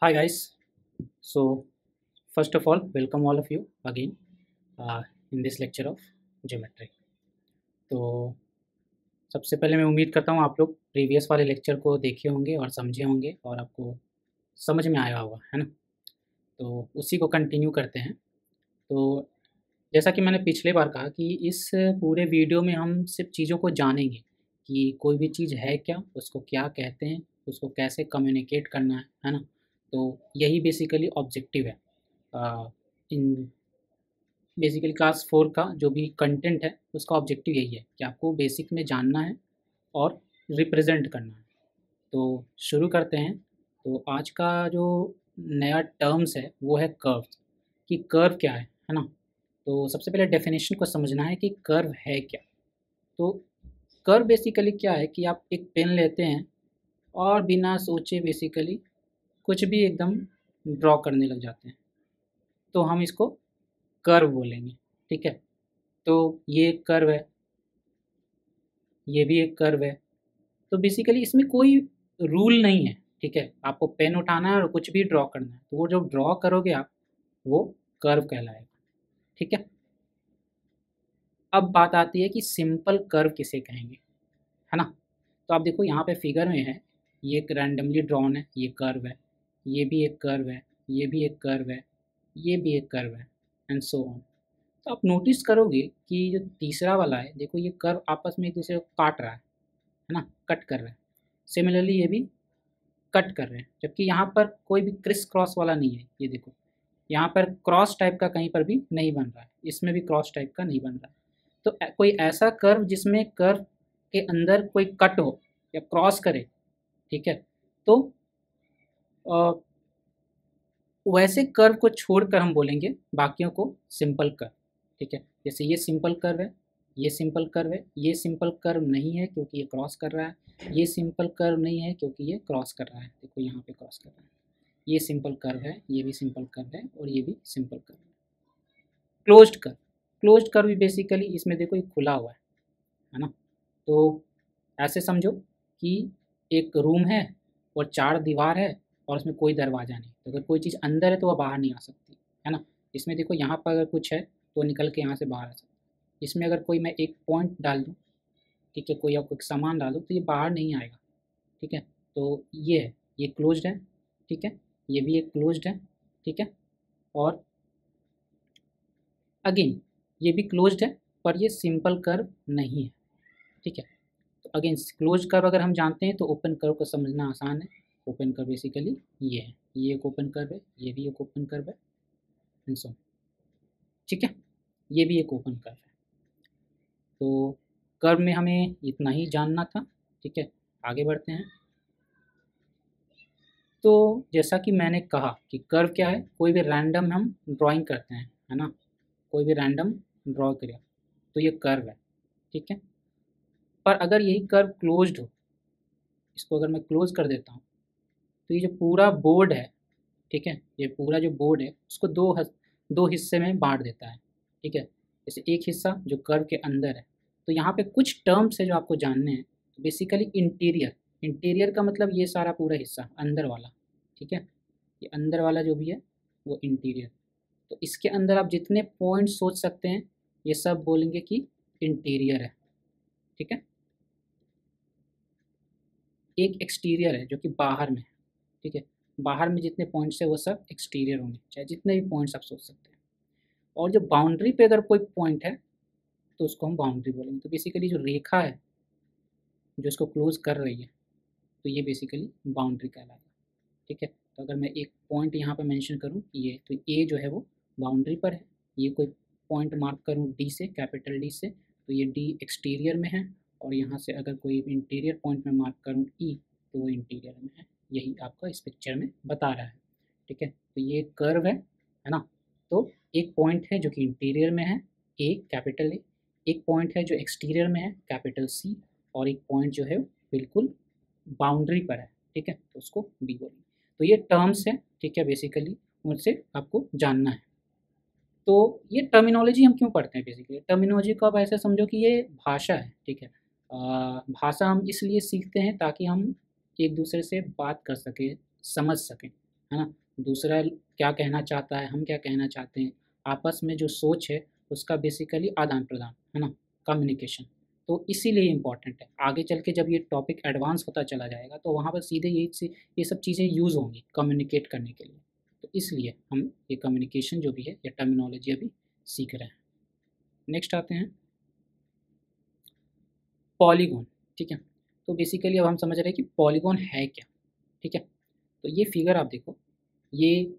Hi guys. So first of all, welcome all of you again in this lecture of geometry. तो सबसे पहले मैं उम्मीद करता हूँ आप लोग प्रीवियस वाले लेक्चर को देखे होंगे और समझे होंगे और आपको समझ में आया होगा, है ना। तो उसी को कंटिन्यू करते हैं। तो जैसा कि मैंने पिछले बार कहा कि इस पूरे वीडियो में हम सिर्फ चीज़ों को जानेंगे कि कोई भी चीज़ है क्या, उसको क्या कहते हैं, उसको कैसे कम्युनिकेट करना है ना। तो यही बेसिकली ऑब्जेक्टिव है इन बेसिकली क्लास 4 का जो भी कंटेंट है उसका ऑब्जेक्टिव यही है कि आपको बेसिक में जानना है और रिप्रेजेंट करना है। तो शुरू करते हैं। तो आज का जो नया टर्म्स है वो है कर्व, कि कर्व क्या है ना। तो सबसे पहले डेफिनेशन को समझना है कि कर्व है क्या। तो कर्व बेसिकली क्या है कि आप एक पेन लेते हैं और बिना सोचे बेसिकली कुछ भी एकदम ड्रॉ करने लग जाते हैं, तो हम इसको कर्व बोलेंगे, ठीक है। तो ये एक कर्व है, ये भी एक कर्व है। तो बेसिकली इसमें कोई रूल नहीं है, ठीक है। आपको पेन उठाना है और कुछ भी ड्रॉ करना है, तो वो जो ड्रॉ करोगे आप वो कर्व कहलाएगा, ठीक है। अब बात आती है कि सिंपल कर्व किसे कहेंगे, है ना। तो आप देखो यहाँ पे फिगर में है, ये एक रैंडमली ड्रॉन है, ये कर्व है, ये भी एक कर्व है, ये भी एक कर्व है, ये भी एक कर्व है, एंड सो ऑन। तो आप नोटिस करोगे कि जो तीसरा वाला है, देखो ये कर्व आपस में एक दूसरे को काट रहा है ना, कट कर रहा है। सिमिलरली ये भी कट कर रहे हैं, जबकि यहाँ पर कोई भी क्रिस क्रॉस वाला नहीं है। ये देखो यहाँ पर क्रॉस टाइप का कहीं पर भी नहीं बन रहा है, इसमें भी क्रॉस टाइप का नहीं बन रहा है। तो कोई ऐसा कर्व जिसमें कर्व के अंदर कोई कट हो या क्रॉस करे, ठीक है, तो अ, वैसे कर्व को छोड़कर हम बोलेंगे बाकियों को सिंपल कर्व, ठीक है। जैसे ये सिंपल कर्व है, ये सिंपल कर्व है, ये सिंपल कर्व नहीं है क्योंकि ये क्रॉस कर रहा है, ये सिंपल कर्व नहीं है क्योंकि ये क्रॉस कर रहा है, देखो यहाँ पे क्रॉस कर रहा है। ये सिंपल कर्व है, ये भी सिंपल कर्व है और ये भी सिंपल कर्व है। क्लोज्ड कर्व, क्लोज्ड कर्व भी बेसिकली इसमें देखो ये खुला हुआ है ना। तो ऐसे समझो कि एक रूम है और 4 दीवार है और उसमें कोई दरवाज़ा नहीं, तो अगर कोई चीज़ अंदर है तो वह बाहर नहीं आ सकती, है ना। इसमें देखो यहाँ पर अगर कुछ है तो निकल के यहाँ से बाहर आ सकता है। इसमें अगर कोई मैं एक पॉइंट डाल दूँ, ठीक है, कोई आपको एक सामान डाल दूँ तो ये बाहर नहीं आएगा, ठीक है। तो ये है, ये क्लोज्ड है, ठीक है, ये भी एक क्लोज्ड है, ठीक है। और अगेन ये भी क्लोज्ड है पर ये सिंपल कर्व नहीं है, ठीक है। तो अगेन क्लोज कर्व अगर हम जानते हैं तो ओपन कर्व को समझना आसान है। ओपन कर्व बेसिकली ये है, ये एक ओपन कर्व है, ये भी एक ओपन कर्व है, एंड सो, ठीक है, ये भी एक ओपन कर्व है। तो कर्व में हमें इतना ही जानना था, ठीक है। आगे बढ़ते हैं। तो जैसा कि मैंने कहा कि कर्व क्या है, कोई भी रैंडम हम ड्राइंग करते हैं, है ना, कोई भी रैंडम ड्रॉ करें तो ये कर्व है, ठीक है। पर अगर यही कर्व क्लोज्ड हो, इसको अगर मैं क्लोज कर देता हूँ तो ये जो पूरा बोर्ड है, ठीक है, ये पूरा जो बोर्ड है उसको दो हिस्से में बांट देता है, ठीक है। जैसे एक हिस्सा जो कर्व के अंदर है, तो यहाँ पे कुछ टर्म्स है जो आपको जानने हैं। तो बेसिकली इंटीरियर, इंटीरियर का मतलब ये सारा पूरा हिस्सा अंदर वाला, ठीक है, ये अंदर वाला जो भी है वो इंटीरियर। तो इसके अंदर आप जितने पॉइंट सोच सकते हैं ये सब बोलेंगे कि इंटीरियर है, ठीक है। एक एक्सटीरियर है जो कि बाहर में है, ठीक है, बाहर में जितने पॉइंट्स है वो सब एक्सटीरियर होंगे, चाहे जितने भी पॉइंट्स आप सोच सकते हैं। और जो बाउंड्री पे अगर कोई पॉइंट है तो उसको हम बाउंड्री बोलेंगे। तो बेसिकली जो रेखा है जो इसको क्लोज कर रही है तो ये बेसिकली बाउंड्री कहलाएगा, ठीक है। तो अगर मैं एक पॉइंट यहाँ पे मेंशन करूँ ये, तो ए जो है वो बाउंड्री पर है। ये कोई पॉइंट मार्क करूँ डी से, कैपिटल डी से, तो ये डी एक्सटीरियर में है। और यहाँ से अगर कोई इंटीरियर पॉइंट में मार्क करूँ ई, तो वो इंटीरियर में है। यही आपका इस पिक्चर में बता रहा है, ठीक है। तो ये कर्व है ना। तो एक पॉइंट है जो कि इंटीरियर में है, ए कैपिटल ए, एक पॉइंट है जो एक्सटीरियर में है, कैपिटल सी, और एक पॉइंट जो है बिल्कुल बाउंड्री पर है, ठीक है, तो उसको बी बोलेंगे। तो ये टर्म्स है, ठीक है, बेसिकली उनसे आपको जानना है। तो ये टर्मिनोलॉजी हम क्यों पढ़ते हैं, बेसिकली टर्मिनोलॉजी को आप ऐसे समझो कि ये भाषा है, ठीक है। भाषा हम इसलिए सीखते हैं ताकि हम एक दूसरे से बात कर सकें, समझ सकें, है ना, दूसरा क्या कहना चाहता है, हम क्या कहना चाहते हैं, आपस में जो सोच है उसका बेसिकली आदान प्रदान, है ना, कम्युनिकेशन। तो इसीलिए इम्पॉर्टेंट है। आगे चल के जब ये टॉपिक एडवांस होता चला जाएगा तो वहाँ पर सीधे ये सब चीज़ें यूज़ होंगी कम्युनिकेट करने के लिए। तो इसलिए हम ये कम्युनिकेशन जो भी है, ये टर्मिनोलॉजी अभी सीख रहे हैं। नेक्स्ट आते हैं पॉलीगॉन। ठीक है, तो बेसिकली अब हम समझ रहे हैं कि पॉलीगॉन है क्या। ठीक है, तो ये फिगर आप देखो, ये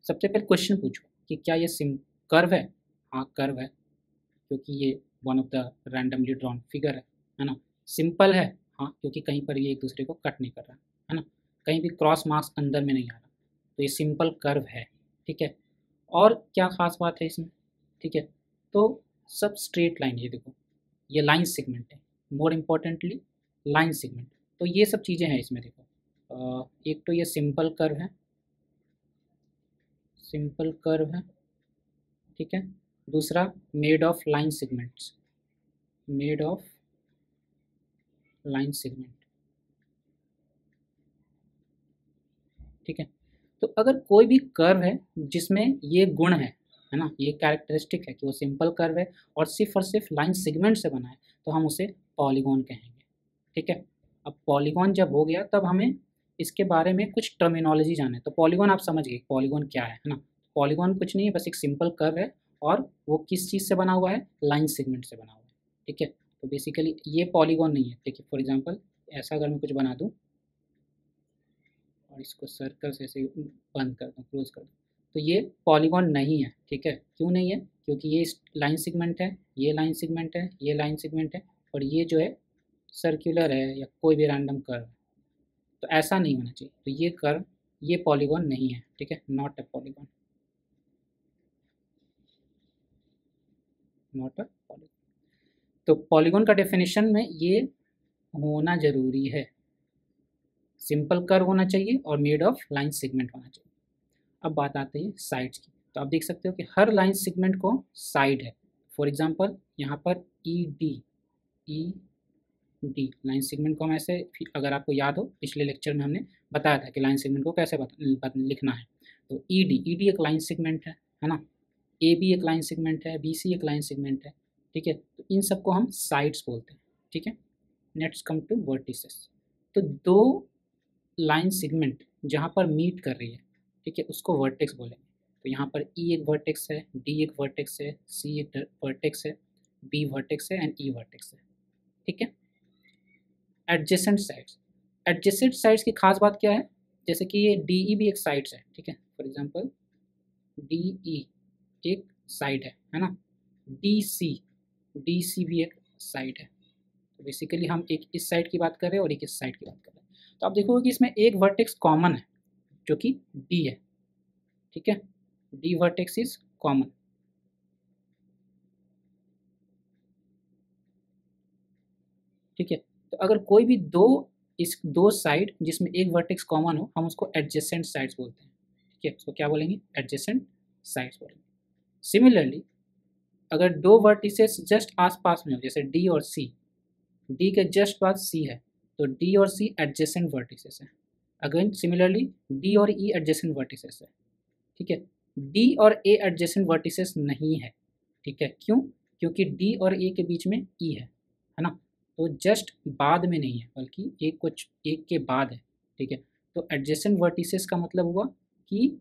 सबसे पहले क्वेश्चन पूछो कि क्या ये सिम कर्व है। हाँ कर्व है, क्योंकि ये one of the randomly drawn figure है ना। सिंपल है, हाँ, क्योंकि कहीं पर ये एक दूसरे को कट नहीं कर रहा है ना, कहीं भी क्रॉस मार्क्स अंदर में नहीं आ रहा, तो ये सिंपल कर्व है। ठीक है, और क्या खास बात है इसमें, ठीक है, तो सब स्ट्रेट लाइन, ये देखो ये लाइन सेगमेंट है, मोर इम्पोर्टेंटली लाइन सेगमेंट। तो ये सब चीज़ें हैं इसमें देखो, एक तो ये सिंपल कर्व है, सिंपल कर्व है, ठीक है, दूसरा made of line segments, made of line segment. ठीक है, तो अगर कोई भी कर्व है जिसमें ये गुण है ना, ये कैरेक्टरिस्टिक है कि वो सिंपल कर्व है और सिर्फ लाइन सेगमेंट से बना है, तो हम उसे पॉलीगॉन कहेंगे। ठीक है, अब पॉलीगॉन जब हो गया तब हमें इसके बारे में कुछ टर्मिनोलॉजी जाने। तो पॉलीगॉन आप समझ गए, पॉलीगॉन क्या है ना। पॉलीगॉन कुछ नहीं है, बस एक सिंपल कर्व है और वो किस चीज़ से बना हुआ है, लाइन सेगमेंट से बना हुआ है। ठीक है, तो बेसिकली ये पॉलीगॉन नहीं है। देखिए फॉर एग्जांपल ऐसा अगर मैं कुछ बना दूँ और इसको सर्कल से ऐसे बंद कर दूँ, क्लोज कर दूँ, तो ये पॉलीगॉन नहीं है। ठीक है, क्यों नहीं है, क्योंकि ये लाइन सेगमेंट है, ये लाइन सेगमेंट है, ये लाइन सेगमेंट है, और ये जो है सर्कुलर है या कोई भी रैंडम कर्व, तो ऐसा नहीं होना चाहिए। तो ये कर्व, ये पॉलीगॉन नहीं है। ठीक है, not a polygon, not a polygon. तो पॉलीगॉन का डेफिनेशन में ये होना जरूरी है, सिंपल कर्व होना चाहिए और मेड ऑफ लाइन सेगमेंट होना चाहिए। अब बात आती है साइड्स की। तो आप देख सकते हो कि हर लाइन सेगमेंट को साइड है। फॉर एग्जांपल यहाँ पर ई डी लाइन सेगमेंट को हम ऐसे, अगर आपको याद हो पिछले लेक्चर में हमने बताया था कि लाइन सेगमेंट को कैसे लिखना है। तो ई डी एक लाइन सेगमेंट है ना, ए बी एक लाइन सेगमेंट है, बी सी एक लाइन सेगमेंट है। ठीक है, तो इन सबको हम साइड्स बोलते हैं। ठीक है, नेक्स्ट कम टू वर्टिसेस। तो दो लाइन सेगमेंट जहाँ पर मीट कर रही है, ठीक है, उसको वर्टेक्स बोलेंगे। तो यहाँ पर ई एक वर्टेक्स है, डी एक वर्टेक्स है, सी एक वर्टेक्स है, बी वर्टेक्स है एंड ई वर्टेक्स है। ठीक है, एडजेसेंट साइड्स, एडजेसेंट साइड्स की खास बात क्या है, जैसे कि ये डी ई भी एक साइड्स है। ठीक है, फॉर एग्जांपल डी ई एक साइड है ना, डी सी भी एक साइड है। तो बेसिकली हम एक इस साइड की बात कर रहे हैं और एक इस साइड की बात कर रहे हैं। तो आप देखोगे कि इसमें एक वर्टेक्स कॉमन है जो कि डी है। ठीक है, डी वर्टेक्स इज कॉमन। ठीक है, तो अगर कोई भी दो साइड जिसमें एक वर्टेक्स कॉमन हो, हम उसको एडजेसेंट साइड्स बोलते हैं। ठीक है, उसको क्या बोलेंगे, एडजेसेंट साइड्स बोलेंगे। सिमिलरली अगर दो वर्टिसेस जस्ट आसपास में हो, जैसे डी और सी, डी के जस्ट बाद सी है, तो डी और सी एडजेसेंट वर्टिसेस है। अगेन सिमिलरली डी और ई एडजेसेंट वर्टिसेस है। ठीक है, डी और ए एडजेसेंट वर्टिसेस नहीं है। ठीक है, क्यों, क्योंकि डी और ए के बीच में ई है ना, तो जस्ट बाद में नहीं है बल्कि एक के बाद है। ठीक है, तो एडजेसेंट वर्टिसेस का मतलब हुआ कि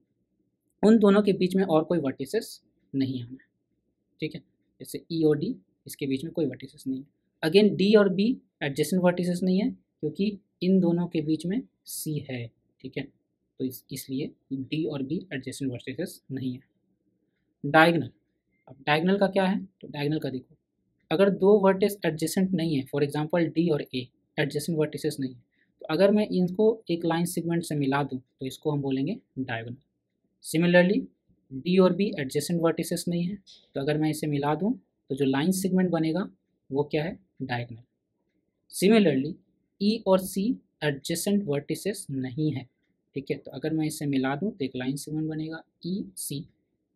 उन दोनों के बीच में और कोई वर्टिसेस नहीं है हमें। ठीक है, जैसे ई और डी, इसके बीच में कोई वर्टिसेस नहीं है। अगेन डी और बी एडजेसेंट वर्टिसेस नहीं है क्योंकि इन दोनों के बीच में सी है। ठीक है, तो इसलिए डी और बी एडजेसेंट वर्टिसेस नहीं है। डायगनल, अब डायगनल का क्या है, तो डायगनल का देखो, अगर दो वर्टिस एडजेसेंट नहीं है, फॉर एग्जांपल डी और ए एडजेसेंट वर्टिसेस नहीं है, तो अगर मैं इनको एक लाइन सेगमेंट से मिला दूं तो इसको हम बोलेंगे डायगोनल। सिमिलरली डी और बी एडजेसेंट वर्टिसेस नहीं है, तो अगर मैं इसे मिला दूं तो जो लाइन सेगमेंट बनेगा वो क्या है, डायगोनल। सिमिलरली ई और सी एडजेसेंट वर्टिसेस नहीं है। ठीक है, तो अगर मैं इसे मिला दूं तो एक लाइन सेगमेंट बनेगा ई सी।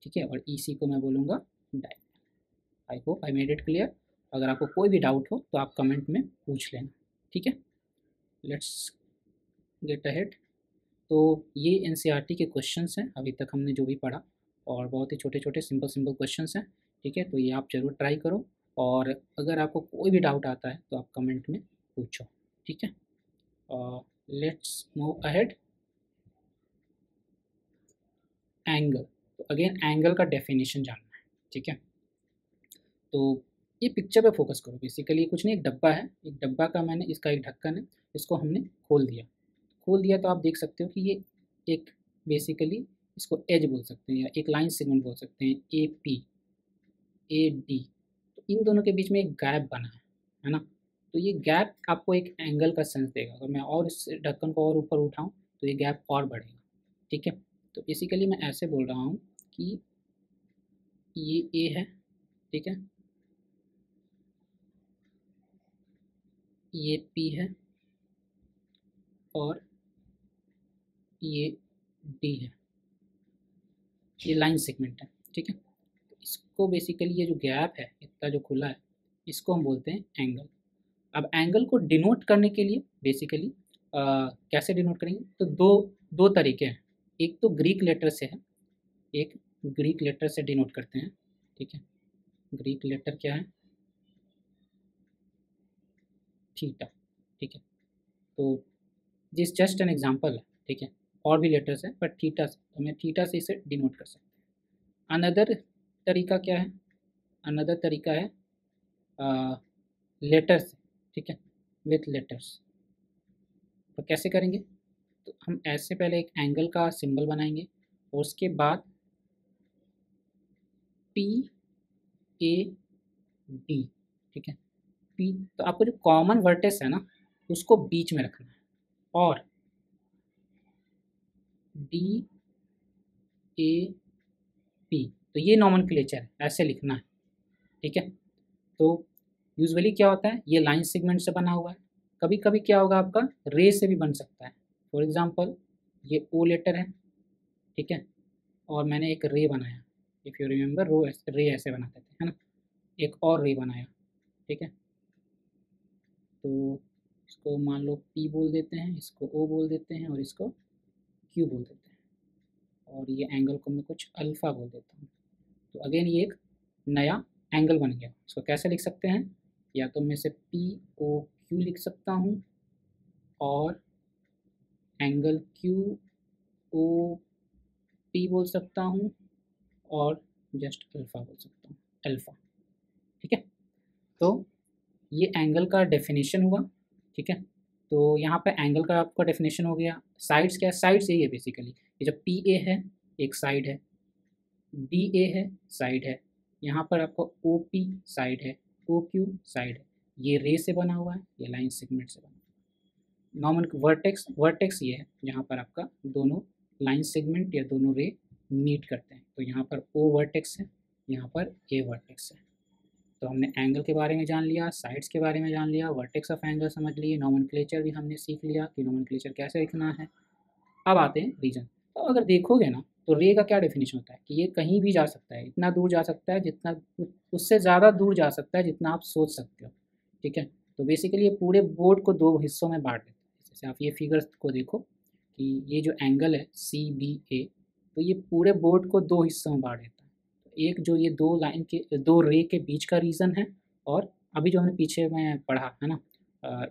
ठीक है, और ई सी को मैं बोलूँगा diagonal. I hope I made it clear. अगर आपको कोई भी डाउट हो तो आप कमेंट में पूछ लेना। ठीक है, लेट्स गेट अहेड। तो ये एनसीईआरटी के क्वेश्चंस हैं अभी तक हमने जो भी पढ़ा, और बहुत ही छोटे छोटे सिंपल सिंपल क्वेश्चंस हैं। ठीक है, तो ये आप ज़रूर ट्राई करो, और अगर आपको कोई भी डाउट आता है तो आप कमेंट में पूछो। ठीक है, लेट्स मूव अहेड। एंगल, तो अगेन एंगल का डेफिनेशन जानना है। ठीक है, तो ये पिक्चर पे फोकस करो। बेसिकली कुछ नहीं, एक डब्बा है, एक डब्बा का मैंने, इसका एक ढक्कन है, इसको हमने खोल दिया तो आप देख सकते हो कि ये एक बेसिकली इसको एज बोल सकते हैं या एक लाइन सेगमेंट बोल सकते हैं, ए पी ए डी। तो इन दोनों के बीच में एक गैप बना है ना। तो ये गैप आपको एक एंगल का सेंस देगा। अगर मैं और इस ढक्कन को और ऊपर उठाऊं तो ये गैप और बढ़ेगा। ठीक है, तो बेसिकली मैं ऐसे बोल रहा हूँ कि ये ए है, ठीक है, ये पी है और ये डी है, ये लाइन सेगमेंट है। ठीक है, इसको बेसिकली ये जो गैप है इतना जो खुला है इसको हम बोलते हैं एंगल। अब एंगल को डिनोट करने के लिए बेसिकली कैसे डिनोट करेंगे, तो दो तरीके हैं। एक तो ग्रीक लेटर से है, एक ग्रीक लेटर से डिनोट करते हैं। ठीक है, ग्रीक लेटर क्या है, थीटा। ठीक है, तो दिस जस्ट एन एग्जांपल है। ठीक है, और भी लेटर्स है बट थीटा से, तो मैं थीटा से इसे डिनोट कर सकते हैं। अनदर तरीका क्या है, अनदर तरीका है लेटर्स। ठीक है, विथ लेटर्स। तो कैसे करेंगे, तो हम ऐसे पहले एक एंगल का सिंबल बनाएंगे और उसके बाद पी ए डी। ठीक है, पी, तो आपको जो कॉमन वर्टेक्स है ना उसको बीच में रखना है, और डी ए पी, तो ये नॉमेनक्लेचर है, ऐसे लिखना है। ठीक है, तो यूजुअली क्या होता है, ये लाइन सेगमेंट से बना हुआ है। कभी कभी क्या होगा आपका रे से भी बन सकता है। फॉर एग्जांपल ये ओ लेटर है, ठीक है, और मैंने एक रे बनाया। इफ़ यू रिमेंबर रे ऐसे बनाते थे, है ना, एक और रे बनाया। ठीक है, तो इसको मान लो पी बोल देते हैं, इसको ओ बोल देते हैं और इसको क्यू बोल देते हैं, और ये एंगल को मैं कुछ अल्फ़ा बोल देता हूँ। तो अगेन ये एक नया एंगल बन गया। इसको कैसे लिख सकते हैं, या तो मैं इसे पी ओ क्यू लिख सकता हूँ, और एंगल क्यू ओ पी बोल सकता हूँ, और जस्ट अल्फ़ा बोल सकता हूँ, अल्फ़ा। ठीक है, तो ये एंगल का डेफिनेशन हुआ। ठीक है, तो यहाँ पे एंगल का आपका डेफिनेशन हो गया। साइड्स क्या है, साइड्स यही है बेसिकली, ये जो पी ए है एक साइड है, डी ए है साइड है, यहाँ पर आपको ओ पी साइड है, ओ क्यू साइड है। ये रे से बना हुआ है, ये लाइन सेगमेंट से बना हुआ है। नॉर्मल वर्टेक्स ये है जहाँ पर आपका दोनों लाइन सेगमेंट या दोनों रे मीट करते हैं। तो यहाँ पर ओ वर्टेक्स है, यहाँ पर ए वर्टेक्स है। तो हमने एंगल के बारे में जान लिया, साइड्स के बारे में जान लिया, वर्टेक्स ऑफ एंगल समझ लिए, नॉमेनक्लेचर भी हमने सीख लिया कि नॉमेनक्लेचर कैसे लिखना है। अब आते हैं रीजन। तो अगर देखोगे ना तो रे का क्या डेफिनेशन होता है कि ये कहीं भी जा सकता है, इतना दूर जा सकता है जितना, उससे ज़्यादा दूर जा सकता है जितना आप सोच सकते हो। ठीक है, तो बेसिकली ये पूरे बोर्ड को दो हिस्सों में बांट देता है। जैसे आप ये फिगर्स को देखो कि ये जो एंगल है सी बी ए, तो ये पूरे बोर्ड को दो हिस्सों में बांट देता है। तो एक जो ये दो लाइन के दो रे के बीच का रीज़न है, और अभी जो हमने पीछे में पढ़ा है ना,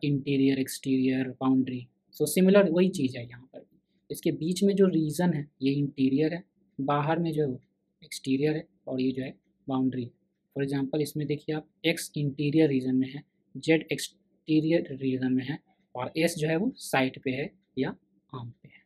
interior exterior boundary, so similar वही चीज़ है यहाँ पर। इसके बीच में जो रीज़न है ये इंटीरियर है, बाहर में जो एक्सटीरियर है, और ये जो है बाउंड्री। फॉर एग्जांपल इसमें देखिए आप एक्स इंटीरियर रीजन में है, जेड एक्सटीरियर रीजन में है, और एस जो है वो साइड पे है या आर्म पे है।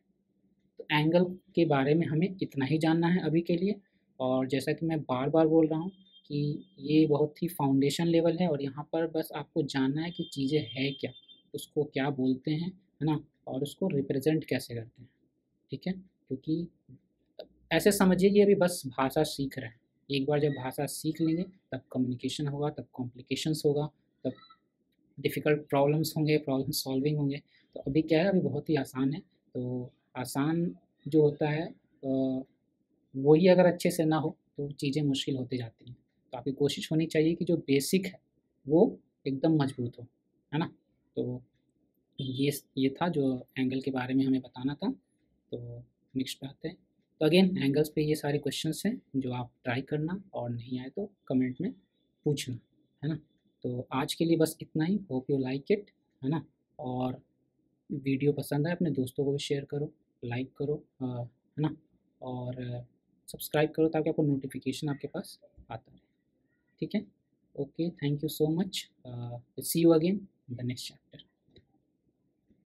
तो एंगल के बारे में हमें इतना ही जानना है अभी के लिए। और जैसा कि मैं बार बार बोल रहा हूँ कि ये बहुत ही फाउंडेशन लेवल है, और यहाँ पर बस आपको जानना है कि चीज़ें है क्या, उसको क्या बोलते हैं, है ना, और उसको रिप्रेजेंट कैसे करते हैं। ठीक है, क्योंकि ऐसे समझिए कि अभी बस भाषा सीख रहे हैं। एक बार जब भाषा सीख लेंगे तब कम्युनिकेशन होगा, तब कॉम्प्लिकेशंस होगा, तब डिफ़िकल्ट प्रॉब्लम्स होंगे, प्रॉब्लम सॉल्विंग होंगे। तो अभी क्या है, अभी बहुत ही आसान है। तो आसान जो होता है वही अगर अच्छे से ना हो तो चीज़ें मुश्किल होती जाती हैं। तो आपकी कोशिश होनी चाहिए कि जो बेसिक है वो एकदम मजबूत हो, है ना। तो ये था जो एंगल के बारे में हमें बताना था। तो नेक्स्ट पे आते हैं। तो अगेन एंगल्स पे ये सारे क्वेश्चंस हैं जो आप ट्राई करना, और नहीं आए तो कमेंट में पूछना, है ना। तो आज के लिए बस इतना ही। होप यू लाइक इट, है ना। और वीडियो पसंद आए अपने दोस्तों को भी शेयर करो, लाइक करो, है ना। और सब्सक्राइब करो ताकि आपको नोटिफिकेशन आपके पास आता रहे, ठीक है। Okay, thank you so much. See you again in the next chapter.